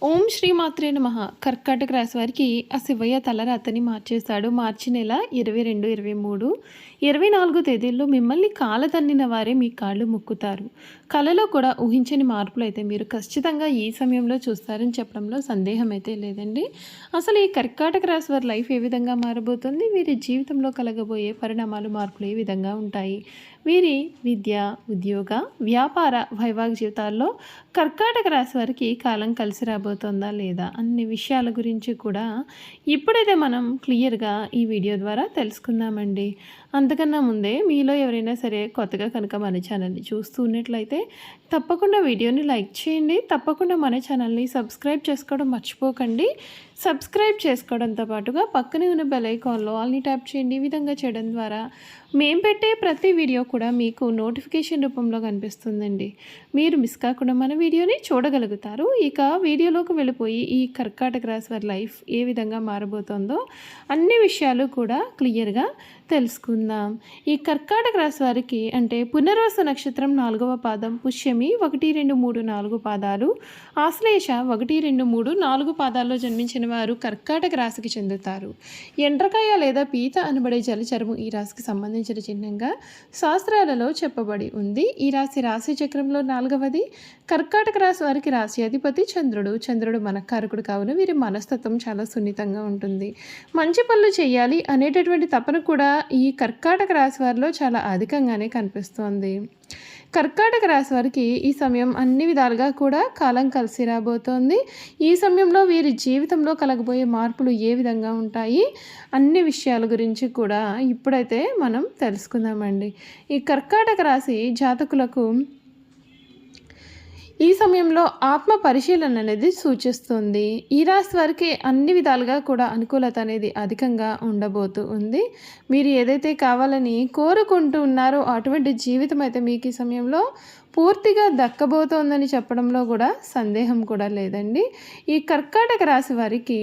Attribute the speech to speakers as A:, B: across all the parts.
A: ఓం శ్రీ మాత్రే నమః. కర్కాటక రాశి వారికి ఆ శివయ్య తలరాతని మార్చేశాడు. మార్చి నెల 22, 23, 24 తేదీల్లో మిమ్మల్ని కాలదన్నిన వారే మీ కాళ్ళు మొక్కుతారు. కలలో కూడా ఊహించని మార్పులైతే మీరు ఖచ్చితంగా ఈ సమయంలో చూస్తారని చెప్పడంలో సందేహం అయితే లేదండి. అసలు ఈ కర్కాటక రాశి వారి లైఫ్ ఏ విధంగా మారబోతుంది, వీరి జీవితంలో కలగబోయే పరిణామాలు, మార్పులు ఏ విధంగా ఉంటాయి, వీరి విద్య, ఉద్యోగ, వ్యాపార, వైవాహిక జీవితాల్లో కర్కాటక రాశి వారికి కాలం కలిసి రాబోతుందా లేదా అన్ని విషయాల గురించి కూడా ఇప్పుడైతే మనం క్లియర్గా ఈ వీడియో ద్వారా తెలుసుకుందామండి. అంతకన్నా ముందే మీలో ఎవరైనా సరే కొత్తగా కనుక మన ఛానల్ని చూస్తూ ఉన్నట్లయితే తప్పకుండా వీడియోని లైక్ చేయండి. తప్పకుండా మన ఛానల్ని సబ్స్క్రైబ్ చేసుకోవడం మర్చిపోకండి. సబ్స్క్రైబ్ చేసుకోవడంతో పాటుగా పక్కనే ఉన్న బెల్ ఐకాన్లో ఆల్ని ట్యాప్ చేయండి. ఈ విధంగా చేయడం ద్వారా మేము పెట్టే ప్రతి వీడియో కూడా మీకు నోటిఫికేషన్ రూపంలో కనిపిస్తుందండి. మీరు మిస్ కాకుండా మన వీడియోని చూడగలుగుతారు. ఇక వీడియోలోకి వెళ్ళిపోయి ఈ కర్కాటక రాశి వారి లైఫ్ ఏ విధంగా మారబోతుందో అన్ని విషయాలు కూడా క్లియర్గా తెలుసుకుందాం. ఈ కర్కాటక రాశి వారికి అంటే పునర్వసు నక్షత్రం 4వ పాదం, పుష్యమి 1, 2, 3, 4 పాదాలు, ఆశ్లేష 1, 2, 3, 4 పాదాల్లో జన్మించిన వారు కర్కాటక రాశికి చెందుతారు. ఎండ్రకాయ లేదా పీత అనబడే జలచరము ఈ రాశికి సంబంధించిన చిహ్నంగా శాస్త్రాలలో చెప్పబడి ఉంది. ఈ రాశి చక్రంలో 4వది. కర్కాటక రాశి వారికి రాశి అధిపతి చంద్రుడు. చంద్రుడు మనకారకుడు కావున వీరి మనస్తత్వం చాలా సున్నితంగా ఉంటుంది. మంచి పనులు చేయాలి అనేటటువంటి తపన కూడా ఈ కర్కాటక రాశి వారిలో చాలా అధికంగానే కనిపిస్తోంది. కర్కాటక రాశి వారికి ఈ సమయం అన్ని విధాలుగా కూడా కాలం కలిసి రాబోతోంది. ఈ సమయంలో వీరి జీవితంలో కలగబోయే మార్పులు ఏ విధంగా ఉంటాయి అన్ని విషయాల గురించి కూడా ఇప్పుడైతే మనం తెలుసుకుందామండి. ఈ కర్కాటక రాశి జాతకులకు ఈ సమయంలో ఆత్మ పరిశీలన అనేది సూచిస్తుంది. ఈ రాశి వారికి అన్ని విధాలుగా కూడా అనుకూలత అనేది అధికంగా ఉండబోతూ ఉంది. మీరు ఏదైతే కావాలని కోరుకుంటూ ఉన్నారో అటువంటి జీవితం అయితే మీకు ఈ సమయంలో పూర్తిగా దక్కబోతోందని చెప్పడంలో కూడా సందేహం కూడా లేదండి. ఈ కర్కాటక రాశి వారికి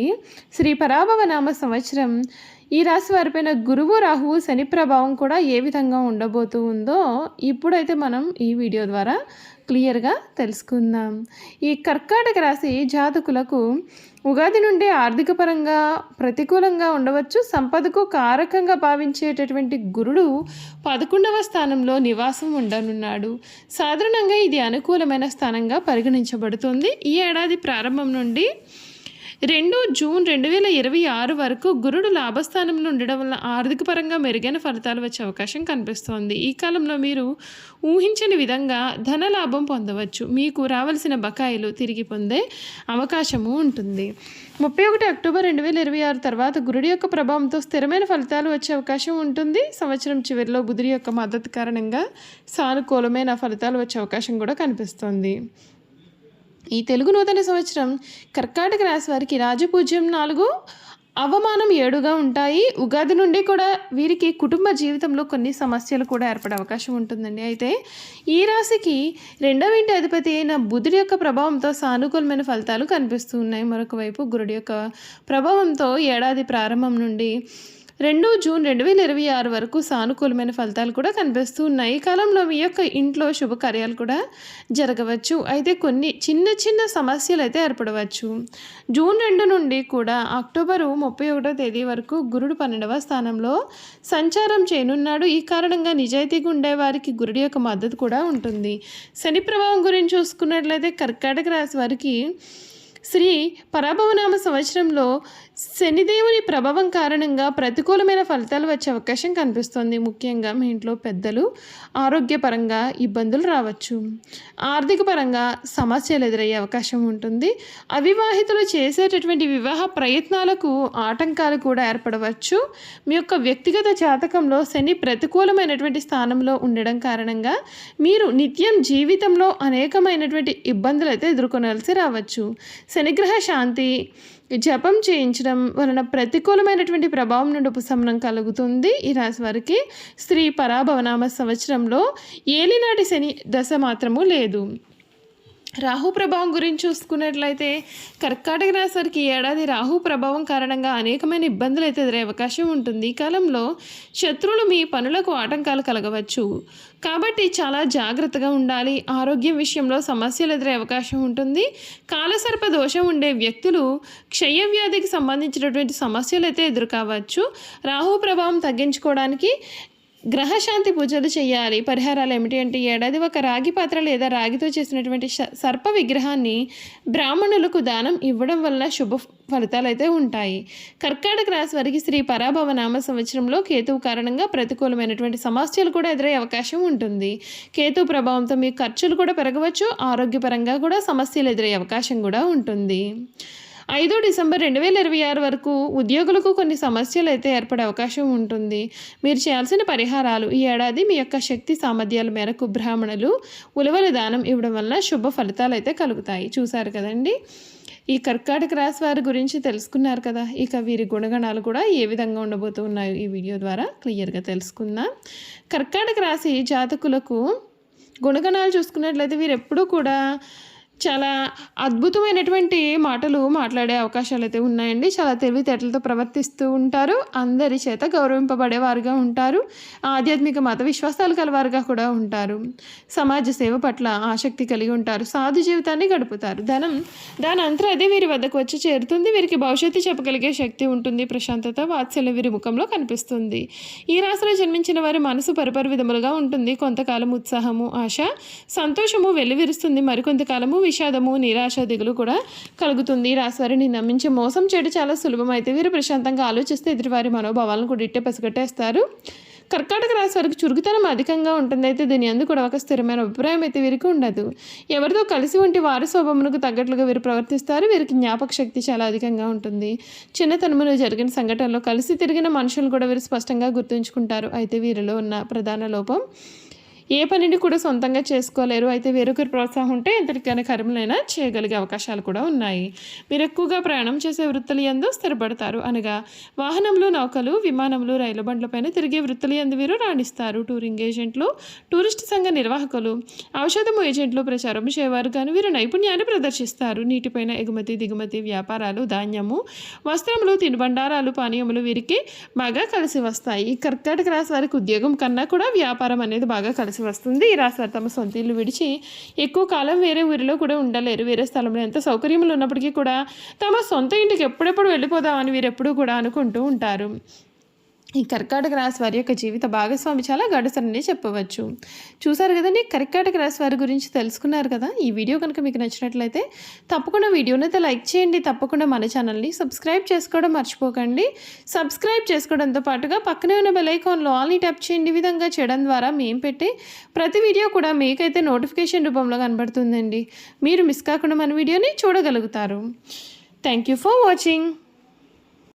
A: శ్రీ పరాభవ నామ సంవత్సరం ఈ రాశి వారిపైన గురువు, రాహువు, శని ప్రభావం కూడా ఏ విధంగా ఉండబోతూ ఉందో ఇప్పుడైతే మనం ఈ వీడియో ద్వారా క్లియర్గా తెలుసుకుందాం. ఈ కర్కాటక రాశి జాతకులకు ఉగాది నుండి ఆర్థిక పరంగా ప్రతికూలంగా ఉండవచ్చు. సంపదకు కారకంగా భావించేటటువంటి గురుడు 11వ స్థానంలో నివాసం ఉండనున్నాడు. సాధారణంగా ఇది అనుకూలమైన స్థానంగా పరిగణించబడుతుంది. ఈ ఏడాది ప్రారంభం నుండి 2 జూన్ 2026 వరకు గురుడు లాభస్థానంలో ఉండడం వల్ల ఆర్థిక పరంగా మెరుగైన ఫలితాలు వచ్చే అవకాశం కనిపిస్తోంది. ఈ కాలంలో మీరు ఊహించని విధంగా ధన లాభం పొందవచ్చు. మీకు రావాల్సిన బకాయిలు తిరిగి పొందే అవకాశము ఉంటుంది. 31 అక్టోబర్ 2026 తర్వాత గురుడి యొక్క ప్రభావంతో స్థిరమైన ఫలితాలు వచ్చే అవకాశం ఉంటుంది. సంవత్సరం చివరిలో బుధుడి యొక్క మద్దతు కారణంగా సానుకూలమైన ఫలితాలు వచ్చే అవకాశం కూడా కనిపిస్తోంది. ఈ తెలుగు నూతన సంవత్సరం కర్కాటక రాశి వారికి రాజపూజ్యం 4, అవమానం 7గా ఉంటాయి. ఉగాది నుండి కూడా వీరికి కుటుంబ జీవితంలో కొన్ని సమస్యలు కూడా ఏర్పడే అవకాశం ఉంటుందండి. అయితే ఈ రాశికి 2వ ఇంటి అధిపతి అయిన బుధుడి యొక్క ప్రభావంతో సానుకూలమైన ఫలితాలు కనిపిస్తూ ఉన్నాయి. మరొక వైపు గురుడి యొక్క ప్రభావంతో ఏడాది ప్రారంభం నుండి 2 జూన్ 2026 వరకు సానుకూలమైన ఫలితాలు కూడా కనిపిస్తూ ఉన్నాయి. ఈ కాలంలో మీ యొక్క ఇంట్లో శుభకార్యాలు కూడా జరగవచ్చు. అయితే కొన్ని చిన్న సమస్యలు అయితే ఏర్పడవచ్చు. జూన్ 2 నుండి కూడా అక్టోబర్ 31వ తేదీ వరకు గురుడు 12వ స్థానంలో సంచారం చేయనున్నాడు. ఈ కారణంగా నిజాయితీగా ఉండేవారికి గురుడి యొక్క మద్దతు కూడా ఉంటుంది. శని ప్రభావం గురించి చూసుకున్నట్లయితే కర్కాటక రాశి వారికి శ్రీ పరాభవనామ సంవత్సరంలో శనిదేవుని ప్రభావం కారణంగా ప్రతికూలమైన ఫలితాలు వచ్చే అవకాశం కనిపిస్తుంది. ముఖ్యంగా మీ ఇంట్లో పెద్దలు ఆరోగ్యపరంగా ఇబ్బందులు రావచ్చు. ఆర్థిక పరంగా సమస్యలు ఎదురయ్యే అవకాశం ఉంటుంది. అవివాహితులు చేసేటటువంటి వివాహ ప్రయత్నాలకు ఆటంకాలు కూడా ఏర్పడవచ్చు. మీ యొక్క వ్యక్తిగత జాతకంలో శని ప్రతికూలమైనటువంటి స్థానంలో ఉండడం కారణంగా మీరు నిత్యం జీవితంలో అనేకమైనటువంటి ఇబ్బందులు అయితే ఎదుర్కొనాల్సి రావచ్చు. శనిగ్రహ శాంతి జపం చేయించడం వలన ప్రతికూలమైనటువంటి ప్రభావం నుండి ఉపశమనం కలుగుతుంది. ఈ రాశి వారికి శ్రీ పరాభవనామ సంవత్సరంలో ఏలినాటి శని దశ మాత్రము లేదు. రాహు ప్రభావం గురించి చూసుకున్నట్లయితే కర్కాటక రాశి వారికి ఈ ఏడాది రాహు ప్రభావం కారణంగా అనేకమైన ఇబ్బందులు అయితే ఎదురే అవకాశం ఉంటుంది. ఈ కాలంలో శత్రువులు మీ పనులకు ఆటంకాలు కలగవచ్చు కాబట్టి చాలా జాగ్రత్తగా ఉండాలి. ఆరోగ్యం విషయంలో సమస్యలు ఎదురే అవకాశం ఉంటుంది. కాలసర్ప దోషం ఉండే వ్యక్తులు క్షయవ్యాధికి సంబంధించినటువంటి సమస్యలు అయితే ఎదురు కావచ్చు. రాహు ప్రభావం తగ్గించుకోవడానికి గ్రహశాంతి పూజలు చేయాలి. పరిహారాలు ఏమిటి అంటే ఏడాది ఒక రాగి పాత్ర లేదా రాగితో చేసినటువంటి సర్ప విగ్రహాన్ని బ్రాహ్మణులకు దానం ఇవ్వడం వల్ల శుభ ఫలితాలు అయితే ఉంటాయి. కర్కాటక రాశి వారికి శ్రీ పరాభవ నామ సంవత్సరంలో కేతువు కారణంగా ప్రతికూలమైనటువంటి సమస్యలు కూడా ఎదురయ్యే అవకాశం ఉంటుంది. కేతు ప్రభావంతో మీ ఖర్చులు కూడా పెరగవచ్చు. ఆరోగ్యపరంగా కూడా సమస్యలు ఎదురయ్యే అవకాశం కూడా ఉంటుంది. 5 డిసెంబర్ 2026 వరకు ఉద్యోగులకు కొన్ని సమస్యలు అయితే ఏర్పడే అవకాశం ఉంటుంది. మీరు చేయాల్సిన పరిహారాలు ఈ ఏడాది మీ యొక్క శక్తి సామర్థ్యాల మేరకు బ్రాహ్మణులు ఉలవల దానం ఇవ్వడం వల్ల శుభ ఫలితాలు అయితే కలుగుతాయి. చూశారు కదండి, ఈ కర్కాటక రాశి వారి గురించి తెలుసుకున్నారు కదా. ఇక వీరి గుణగణాలు కూడా ఏ విధంగా ఉండబోతున్నాయో ఈ వీడియో ద్వారా క్లియర్గా తెలుసుకుందాం. కర్కాటక రాశి జాతకులకు గుణగణాలు చూసుకున్నట్లయితే వీరు ఎప్పుడూ కూడా చాలా అద్భుతమైనటువంటి మాటలు మాట్లాడే అవకాశాలు అయితే ఉన్నాయండి. చాలా తెలివితేటలతో ప్రవర్తిస్తూ ఉంటారు. అందరి చేత గౌరవింపబడేవారుగా ఉంటారు. ఆధ్యాత్మిక మత విశ్వాసాలు కలవారుగా కూడా ఉంటారు. సమాజ సేవ పట్ల ఆసక్తి కలిగి ఉంటారు. సాధు జీవితాన్ని గడుపుతారు. దాని అంతా అదే వీరి వద్దకు వచ్చి చేరుతుంది. వీరికి భవిష్యత్తు చెప్పగలిగే శక్తి ఉంటుంది. ప్రశాంతత, వాత్సల్యం వీరి ముఖంలో కనిపిస్తుంది. ఈ రాశిలో జన్మించిన వారి మనసు పరిపరి విధములుగా ఉంటుంది. కొంతకాలం ఉత్సాహము, ఆశ, సంతోషము వెల్లివిరుస్తుంది. మరికొంతకాలము విషాదము, నిరాశ, దిగులు కూడా కలుగుతుంది. రాశివారిని నమ్మించి మోసం చేయడం చాలా సులభం. అయితే వీరు ప్రశాంతంగా ఆలోచిస్తే ఎదుటివారి మనోభావాలను కూడా ఇట్టే పసిగట్టేస్తారు. కర్కాటక రాశి వారికి చురుకుతనం అధికంగా ఉంటుంది. అయితే దీని అందుకు కూడా ఒక స్థిరమైన అభిప్రాయం అయితే వీరికి ఉండదు. ఎవరితో కలిసి ఉంటే వారి స్వభావమునకు తగ్గట్లుగా వీరు ప్రవర్తిస్తారు. వీరికి జ్ఞాపక శక్తి చాలా అధికంగా ఉంటుంది. చిన్నతనములో జరిగిన సంఘటనలో కలిసి తిరిగిన మనుషులు కూడా వీరు స్పష్టంగా గుర్తుంచుకుంటారు. అయితే వీరిలో ఉన్న ప్రధాన లోపం ఏ పనిని కూడా సొంతంగా చేసుకోలేరు. అయితే వేరొకరి ప్రోత్సాహం ఉంటే ఎంతటికైనా కర్మలైనా చేయగలిగే అవకాశాలు కూడా ఉన్నాయి. మీరు ఎక్కువగా ప్రయాణం చేసే వృత్తులు యందు స్థిరపడతారు. అనగా వాహనములు, నౌకలు, విమానములు, రైలు బండ్లపైన తిరిగే వృత్తులు యందు వీరు రాణిస్తారు. టూరింగ్ ఏజెంట్లు, టూరిస్ట్ సంఘ నిర్వాహకులు, ఔషధము ఏజెంట్లు, ప్రచారం చేయవారు కానీ వీరు నైపుణ్యాన్ని ప్రదర్శిస్తారు. నీటిపైన ఎగుమతి దిగుమతి వ్యాపారాలు, ధాన్యము, వస్త్రములు, తినుబండారాలు, పానీయములు వీరికి బాగా కలిసి వస్తాయి. ఈ కర్కాటక రాశి వారికి ఉద్యోగం కన్నా కూడా వ్యాపారం అనేది బాగా కలిసి వస్తుంది. ఈ రాశి వారు తమ సొంత ఇల్లు విడిచి ఎక్కువ కాలం వేరే ఊరిలో కూడా ఉండలేరు. వేరే స్థలంలో ఎంత సౌకర్యములు ఉన్నప్పటికీ కూడా తమ సొంత ఇంటికి ఎప్పుడెప్పుడు వెళ్ళిపోదామని వీరు ఎప్పుడూ కూడా అనుకుంటూ ఉంటారు. ఈ కర్కాటక రాశి వారి యొక్క జీవిత భాగస్వామి చాలా గడుసరని చెప్పవచ్చు. చూసారు కదండి, కర్కాటక రాశి వారి గురించి తెలుసుకున్నారు కదా. ఈ వీడియో కనుక మీకు నచ్చినట్లయితే తప్పకుండా వీడియోని అయితే లైక్ చేయండి. తప్పకుండా మన ఛానల్ని సబ్స్క్రైబ్ చేసుకోవడం మర్చిపోకండి. సబ్స్క్రైబ్ చేసుకోవడంతో పాటుగా పక్కనే ఉన్న బెల్ ఐకాన్లో ఆల్ని ట్యాప్ చేయండి. ఈ విధంగా చేయడం ద్వారా మేము పెట్టే ప్రతి వీడియో కూడా మీకైతే నోటిఫికేషన్ రూపంలో కనబడుతుందండి. మీరు మిస్ కాకుండా మన వీడియోని చూడగలుగుతారు. Thank you for watching.